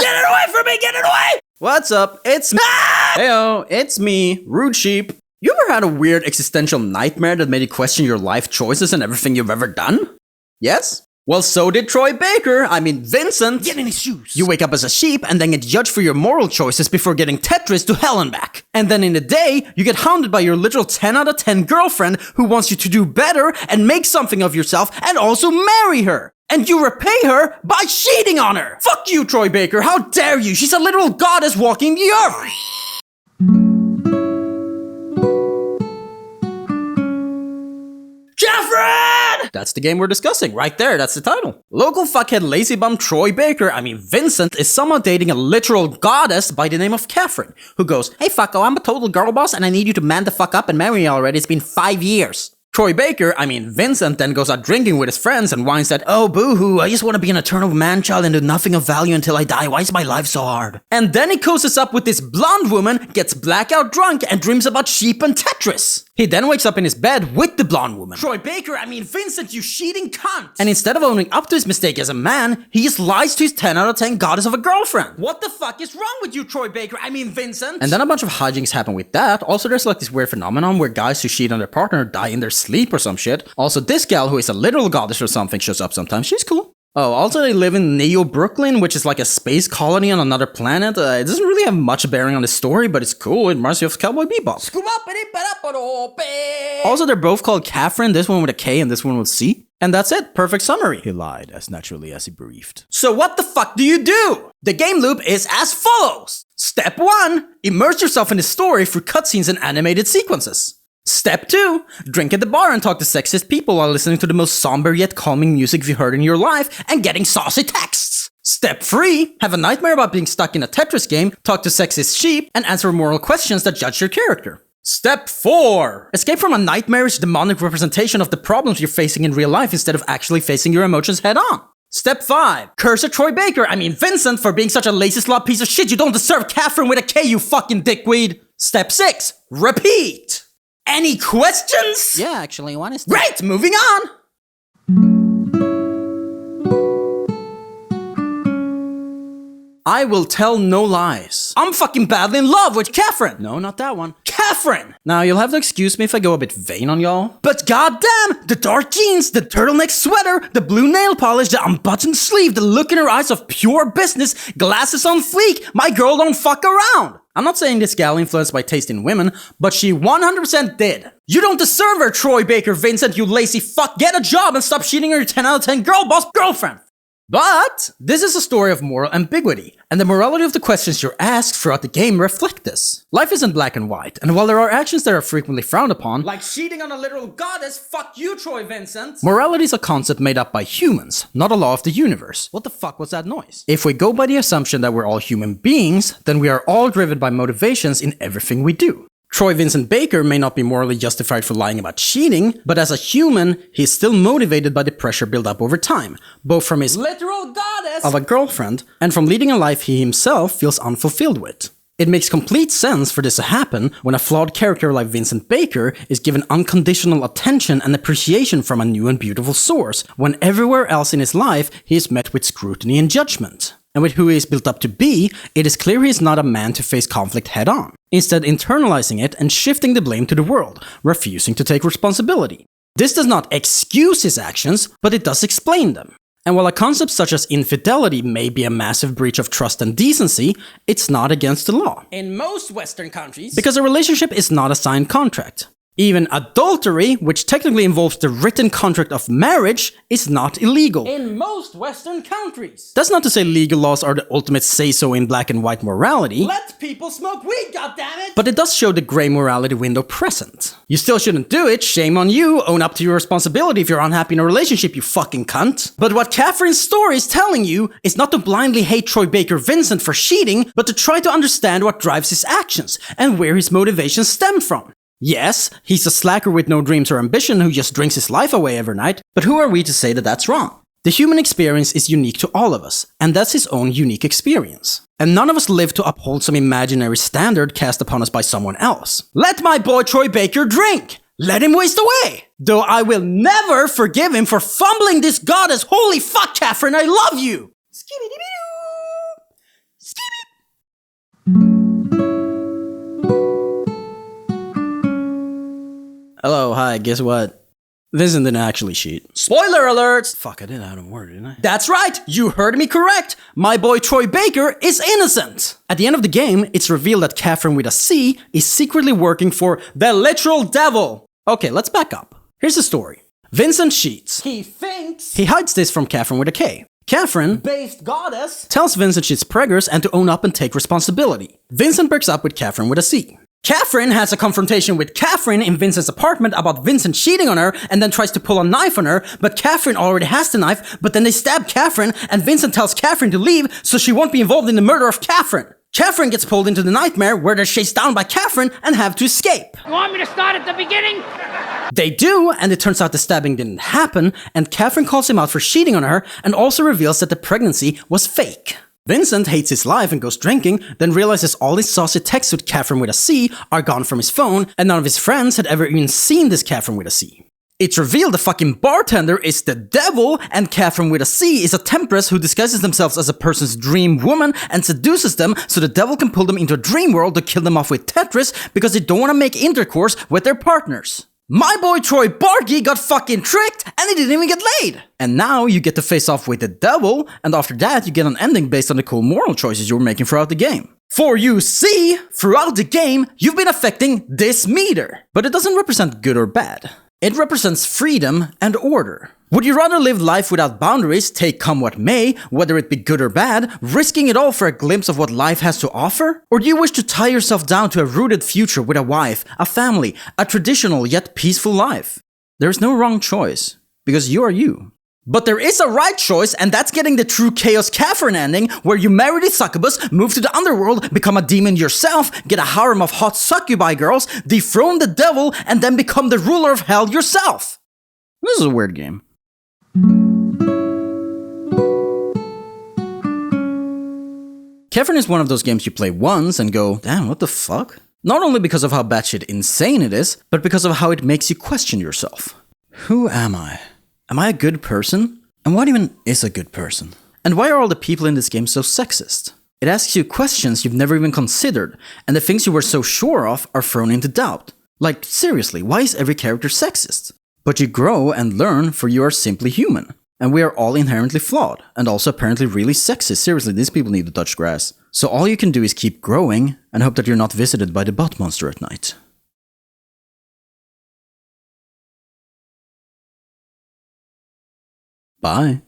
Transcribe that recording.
Get it away from me! Get it away! What's up? It's me. Heyo, it's me, Rude Sheep. You ever had a weird existential nightmare that made you question your life choices and everything you've ever done? Yes? Well, so did Troy Baker. I mean, Vincent. Get in his shoes. You wake up as a sheep and then get judged for your moral choices before getting Tetris to hell and back. And then in the day, you get hounded by your literal 10 out of 10 girlfriend who wants you to do better and make something of yourself and also marry her. And you repay her by cheating on her. Fuck you, Troy Baker. How dare you? She's a literal goddess walking the earth. Katherine! That's the game we're discussing, right there, that's the title. Local fuckhead lazy bum Troy Baker, I mean Vincent, is somehow dating a literal goddess by the name of Katherine, who goes, "Hey fucko, I'm a total girl boss and I need you to man the fuck up and marry me already, it's been 5 years. Troy Baker, I mean Vincent, then goes out drinking with his friends and whines that, "Oh boo-hoo, I just want to be an eternal man-child and do nothing of value until I die, why is my life so hard?" And then he cozies up with this blonde woman, gets blackout drunk, and dreams about sheep and Tetris. He then wakes up in his bed with the blonde woman. Troy Baker, I mean Vincent, you cheating cunt! And instead of owning up to his mistake as a man, he just lies to his 10 out of 10 goddess of a girlfriend. What the fuck is wrong with you, Troy Baker? I mean Vincent? And then a bunch of hijinks happen with that. Also, there's like this weird phenomenon where guys who cheat on their partner die in their sleep or some shit. Also, this gal who is a literal goddess or something shows up sometimes. She's cool. Oh, also they live in Neo Brooklyn, which is like a space colony on another planet. It doesn't really have much bearing on the story, but it's cool. It reminds me of Cowboy Bebop. Also, they're both called Katherine, this one with a K and this one with C. And that's it, perfect summary. He lied as naturally as he breathed. So what the fuck do you do? The game loop is as follows. Step 1, immerse yourself in the story through cutscenes and animated sequences. Step 2, drink at the bar and talk to sexist people while listening to the most somber yet calming music you've heard in your life and getting saucy texts. Step 3, have a nightmare about being stuck in a Tetris game, talk to sexist sheep, and answer moral questions that judge your character. Step 4, escape from a nightmarish demonic representation of the problems you're facing in real life instead of actually facing your emotions head on. Step 5, curse at Troy Baker, I mean Vincent, for being such a lazy slob piece of shit. You don't deserve Katherine with a K, you fucking dickweed. Step 6, repeat. Any questions? Yeah, actually, one is... Great, moving on! I will tell no lies. I'm fucking badly in love with Katherine! No, not that one. Katherine! Now, you'll have to excuse me if I go a bit vain on y'all, but goddamn, the dark jeans, the turtleneck sweater, the blue nail polish, the unbuttoned sleeve, the look in her eyes of pure business, glasses on fleek, my girl don't fuck around! I'm not saying this gal influenced my taste in women, but she 100% did. You don't deserve her, Troy Baker Vincent, you lazy fuck. Get a job and stop cheating on your 10 out of 10 girl boss girlfriend. But this is a story of moral ambiguity, and the morality of the questions you're asked throughout the game reflect this. Life isn't black and white, and while there are actions that are frequently frowned upon, like cheating on a literal goddess, fuck you, Troy Vincent, morality is a concept made up by humans, not a law of the universe. What the fuck was that noise? If we go by the assumption that we're all human beings, then we are all driven by motivations in everything we do. Troy Vincent Baker may not be morally justified for lying about cheating, but as a human, he's still motivated by the pressure built up over time, both from his literal goddess of a girlfriend and from leading a life he himself feels unfulfilled with. It makes complete sense for this to happen when a flawed character like Vincent Baker is given unconditional attention and appreciation from a new and beautiful source, when everywhere else in his life he is met with scrutiny and judgment. And with who he is built up to be, it is clear he is not a man to face conflict head on, instead internalizing it and shifting the blame to the world, refusing to take responsibility. This does not excuse his actions, but it does explain them. And while a concept such as infidelity may be a massive breach of trust and decency, it's not against the law. In most Western countries, because a relationship is not a signed contract. Even adultery, which technically involves the written contract of marriage, is not illegal. In most Western countries. That's not to say legal laws are the ultimate say-so in black and white morality. Let people smoke weed, goddammit! But it does show the grey morality window present. You still shouldn't do it, shame on you, own up to your responsibility if you're unhappy in a relationship, you fucking cunt. But what Katherine's story is telling you is not to blindly hate Troy Baker Vincent for cheating, but to try to understand what drives his actions, and where his motivations stem from. Yes, he's a slacker with no dreams or ambition who just drinks his life away every night, but who are we to say that that's wrong? The human experience is unique to all of us, and that's his own unique experience. And none of us live to uphold some imaginary standard cast upon us by someone else. Let my boy Troy Baker drink! Let him waste away! Though I will never forgive him for fumbling this goddess. Holy fuck, Katherine, I love you! Hello, hi, guess what? Vincent didn't actually cheat. Spoiler alert! Fuck, I did add a word, didn't I? That's right! You heard me correct! My boy Troy Baker is innocent! At the end of the game, it's revealed that Katherine with a C is secretly working for the literal devil! Okay, let's back up. Here's the story. Vincent cheats. He thinks. He hides this from Katherine with a K. Katherine Based goddess. tells Vincent she's preggers and to own up and take responsibility. Vincent breaks up with Katherine with a C. Katherine has a confrontation with Katherine in Vincent's apartment about Vincent cheating on her and then tries to pull a knife on her, but Katherine already has the knife, but then they stab Katherine and Vincent tells Katherine to leave so she won't be involved in the murder of Katherine. Katherine gets pulled into the nightmare where they're chased down by Katherine and have to escape. You want me to start at the beginning? They do, and it turns out the stabbing didn't happen, and Katherine calls him out for cheating on her and also reveals that the pregnancy was fake. Vincent hates his life and goes drinking, then realizes all his saucy texts with Katherine with a C are gone from his phone, and none of his friends had ever even seen this Katherine with a C. It's revealed the fucking bartender is the devil, and Katherine with a C is a temptress who disguises themselves as a person's dream woman and seduces them so the devil can pull them into a dream world to kill them off with Tetris because they don't want to make intercourse with their partners. My boy Troy Bargy got fucking tricked and he didn't even get laid! And now you get to face off with the devil, and after that you get an ending based on the cool moral choices you were making throughout the game. For you see, throughout the game, you've been affecting this meter. But it doesn't represent good or bad. It represents freedom and order. Would you rather live life without boundaries, take come what may, whether it be good or bad, risking it all for a glimpse of what life has to offer? Or do you wish to tie yourself down to a rooted future with a wife, a family, a traditional yet peaceful life? There is no wrong choice, because you are you. But there is a right choice, and that's getting the true Chaos Katherine ending, where you marry the succubus, move to the underworld, become a demon yourself, get a harem of hot succubi girls, dethrone the devil, and then become the ruler of hell yourself. This is a weird game. Katherine is one of those games you play once and go, damn, what the fuck? Not only because of how batshit insane it is, but because of how it makes you question yourself. Who am I? Am I a good person? And what even is a good person? And why are all the people in this game so sexist? It asks you questions you've never even considered, and the things you were so sure of are thrown into doubt. Like, seriously, why is every character sexist? But you grow and learn, for you are simply human. And we are all inherently flawed, and also apparently really sexist. Seriously, these people need to touch grass. So all you can do is keep growing, and hope that you're not visited by the butt monster at night. Bye.